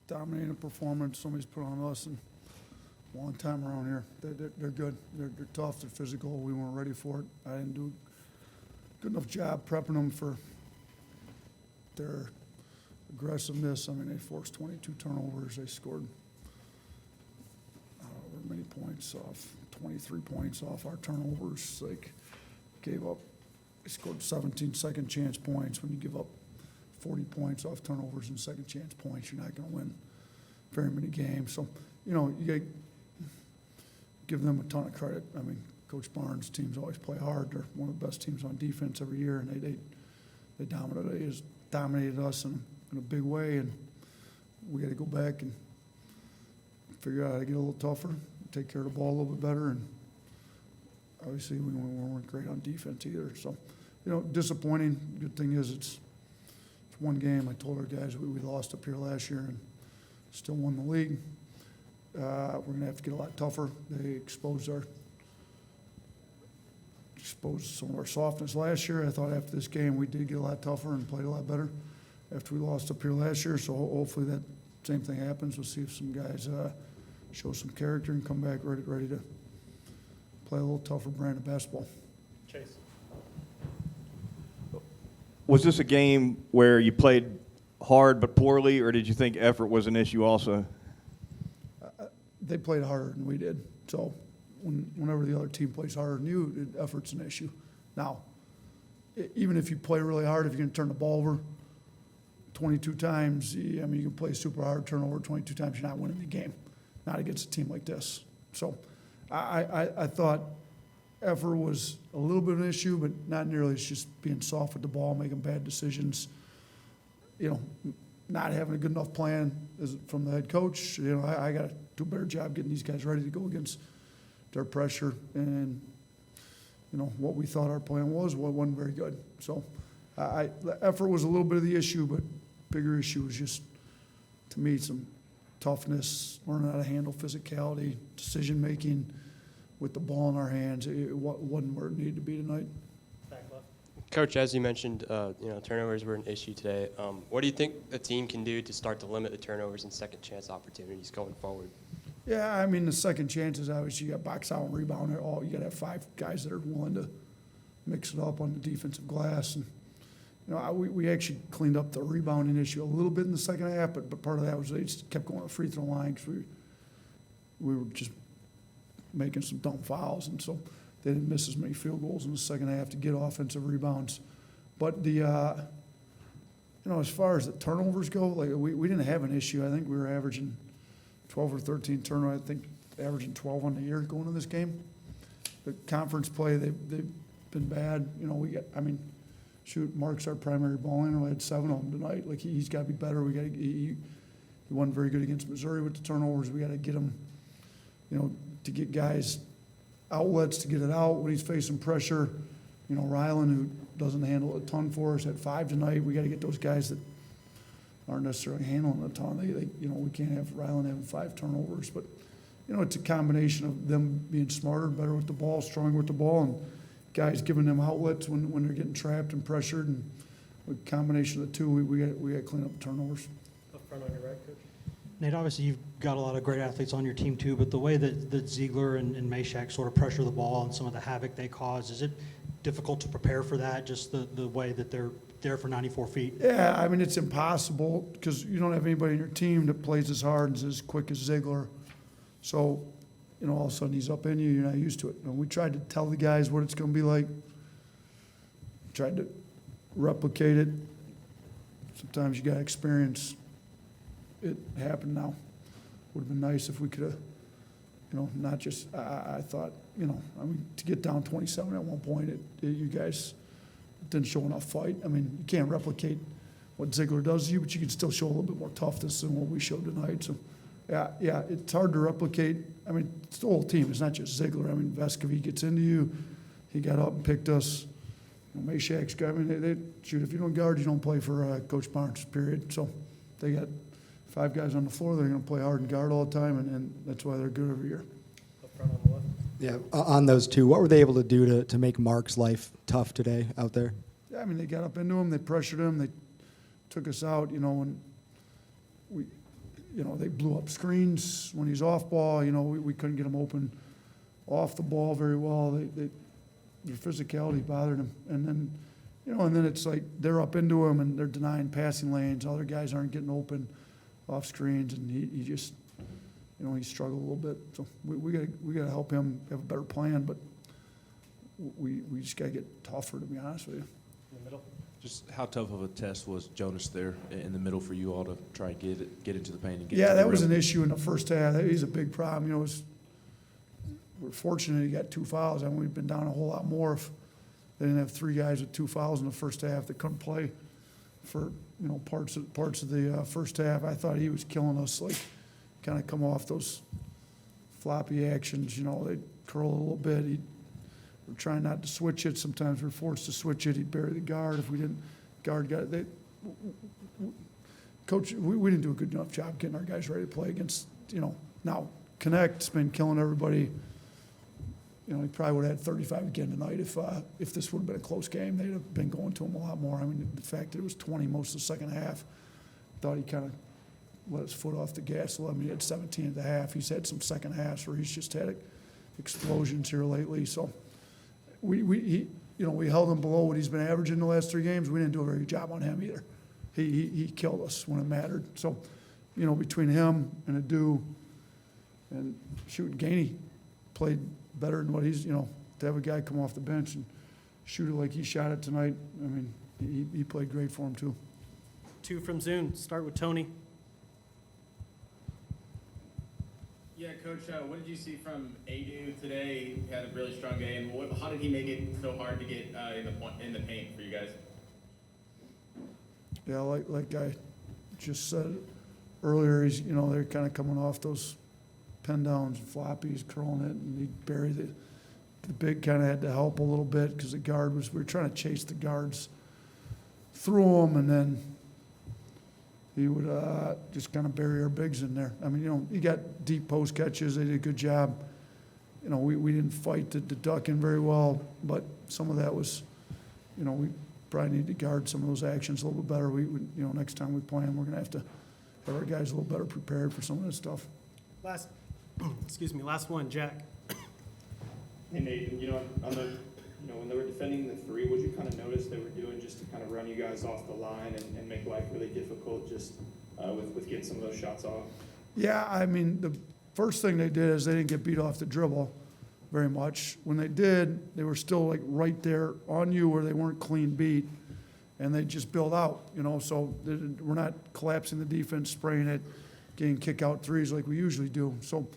dominating performance somebody's put on us in a long time around here. They're good. They're tough. They're physical. We weren't ready for it. I didn't do a good enough job prepping them for their aggressiveness. I mean, they forced 22 turnovers. They scored many points off, 23 points off our turnovers. Like, gave up, they scored 17 second chance points. When you give up 40 points off turnovers and second chance points, you're not going to win very many games. So, you know, you got to give them a ton of credit. I mean, Coach Barnes' teams always play hard. They're one of the best teams on defense every year, and they dominated us in a big way, and we got to go back and figure out how to get a little tougher, take care of the ball a little bit better, and obviously we weren't great on defense either. So, you know, disappointing. Good thing is it's one game. I told our guys we lost up here last year and still won the league. We're going to have to get a lot tougher. They exposed some of our softness last year. I thought after this game we did get a lot tougher and played a lot better after we lost up here last year. So hopefully that same thing happens. We'll see if some guys show some character and come back ready to play a little tougher brand of basketball. Chase. Was this a game where you played hard but poorly, or did you think effort was an issue also? They played harder than we did. So whenever the other team plays harder than you, effort's an issue. Now, even if you play really hard, if you're going to turn the ball over 22 times, I mean, you can play super hard, turn over 22 times, you're not winning the game, not against a team like this. So I thought effort was a little bit of an issue, but not nearly. It's just being soft with the ball, making bad decisions, you know, not having a good enough plan from the head coach. You know, I got to do a better job getting these guys ready to go against their pressure. And, you know, what we thought our plan wasn't very good. So the effort was a little bit of the issue, but bigger issue was just, to me, some toughness, learning how to handle physicality, decision-making with the ball in our hands. It wasn't where it needed to be tonight. Coach, as you mentioned, turnovers were an issue today. What do you think the team can do to start to limit the turnovers and second chance opportunities going forward? Yeah, I mean, the second chances, obviously, you got box out and rebound. You got to have 5 guys that are willing to mix it up on the defensive glass. And, you know, we actually cleaned up the rebounding issue a little bit in the second half, but part of that was they just kept going to the free throw line because we were just making some dumb fouls, and so they didn't miss as many field goals in the second half to get offensive rebounds. But the, as far as the turnovers go, like we didn't have an issue. I think we were averaging 12 or 13 turnovers. I think averaging 12 on the year going into this game. The conference play, they've been bad. You know, Mark's our primary ball handler. We had 7 of them tonight. Like he's got to be better. He wasn't very good against Missouri with the turnovers. We got to get him, you know, to get guys outlets to get it out when he's facing pressure. You know, Rylan, who doesn't handle a ton for us, had 5 tonight. We got to get those guys that aren't necessarily handling a ton. We can't have Rylan having 5 turnovers, but you know, it's a combination of them being smarter, better with the ball, stronger with the ball, and guys giving them outlets when they're getting trapped and pressured. And with a combination of the two, we got to clean up the turnovers. Up front on your right, Coach. Nate, obviously you've got a lot of great athletes on your team too, but the way that Ziegler and Meshack sort of pressure the ball and some of the havoc they cause, is it difficult to prepare for that, just the way that they're there for 94 feet? Yeah, I mean, it's impossible because you don't have anybody in your team that plays as hard and as quick as Ziegler. So, you know, all of a sudden he's up in you, you're not used to it. And we tried to tell the guys what it's going to be like, tried to replicate it. Sometimes you got to experience it happen now. Would have been nice if we could have, you know, not just, I thought, you know, I mean, to get down 27 at one point, you guys didn't show enough fight. I mean, you can't replicate what Ziegler does to you, but you can still show a little bit more toughness than what we showed tonight. So, yeah, it's hard to replicate. I mean, it's the whole team. It's not just Ziegler. I mean, Vescovy gets into you. He got up and picked us. You know, Meshack's guy, I mean, they shoot. If you don't guard, you don't play for Coach Barnes, period. So they got 5 guys on the floor. They're going to play hard and guard all the time, and that's why they're good every year. Up front on the left. Yeah, on those two, what were they able to do to make Mark's life tough today out there? Yeah, I mean, they got up into him. They pressured him. They took us out, you know, and they blew up screens when he's off ball. We couldn't get him open off the ball very well. Their physicality bothered him. And then it's like they're up into him and they're denying passing lanes. Other guys aren't getting open off screens, and he just, he struggled a little bit. So we gotta help him have a better plan, but we just gotta get tougher, to be honest with you. In the middle. Just how tough of a test was Jonas there in the middle for you all to try and get into the paint and get Yeah, to the that was rim? an issue in the first half. He's a big problem. We're fortunate he got 2 fouls. I mean, we'd been down a whole lot more if they didn't have 3 guys with 2 fouls in the first half that couldn't play for parts of the first half. I thought he was killing us, like kind of come off those floppy actions. They'd curl a little bit. We're trying not to switch it. Sometimes we're forced to switch it. He'd bury the guard. If we didn't, guard got it. Coach, we didn't do a good enough job getting our guys ready to play against, now Connect's been killing everybody. He probably would have had 35 again tonight if this would have been a close game. They'd have been going to him a lot more. I mean, the fact that it was 20 most of the second half, thought he kind of let his foot off the gas a little. I mean, he had 17 at the half. He's had some second halves where he's just had explosions here lately. So we held him below what he's been averaging the last 3 games. We didn't do a very good job on him either. He killed us when it mattered. So, between him and Adu and Gainey played better than what he's, to have a guy come off the bench and shoot it like he shot it tonight. I mean, he played great for him too. 2 from Zoom. Start with Tony. Yeah, Coach, what did you see from Adu today? He had a really strong game. How did he make it so hard to get in the paint for you guys? Yeah, like I just said earlier, he's, they're kind of coming off those pen downs and floppies, curling it, and he'd bury the big kind of had to help a little bit because we were trying to chase the guards through them, and then he would just kind of bury our bigs in there. I mean, he got deep post catches. They did a good job. We didn't fight the duck in very well, but some of that was, we probably need to guard some of those actions a little bit better. Next time we play them, we're going to have to have our guys a little better prepared for some of this stuff. Last one, Jack. Hey Nathan, when they were defending the 3, what did you kind of notice they were doing just to kind of run you guys off the line and make life really difficult just with getting some of those shots off? Yeah, I mean, the first thing they did is they didn't get beat off the dribble very much. When they did, they were still like right there on you where they weren't clean beat, and they just build out, so we're not collapsing the defense, spraying it, getting kick-out threes like we usually do. So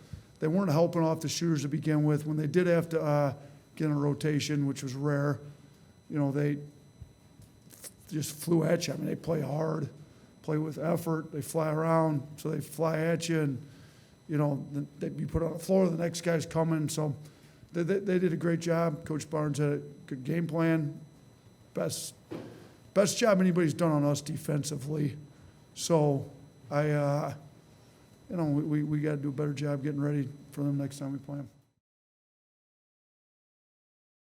they weren't helping off the shooters to begin with. When they did have to get in a rotation, which was rare, they just flew at you. I mean, they play hard, play with effort, they fly around, so they fly at you, and, they'd be put on the floor, the next guy's coming. So they did a great job. Coach Barnes had a good game plan. Best job anybody's done on us defensively. So we got to do a better job getting ready for them next time we play them.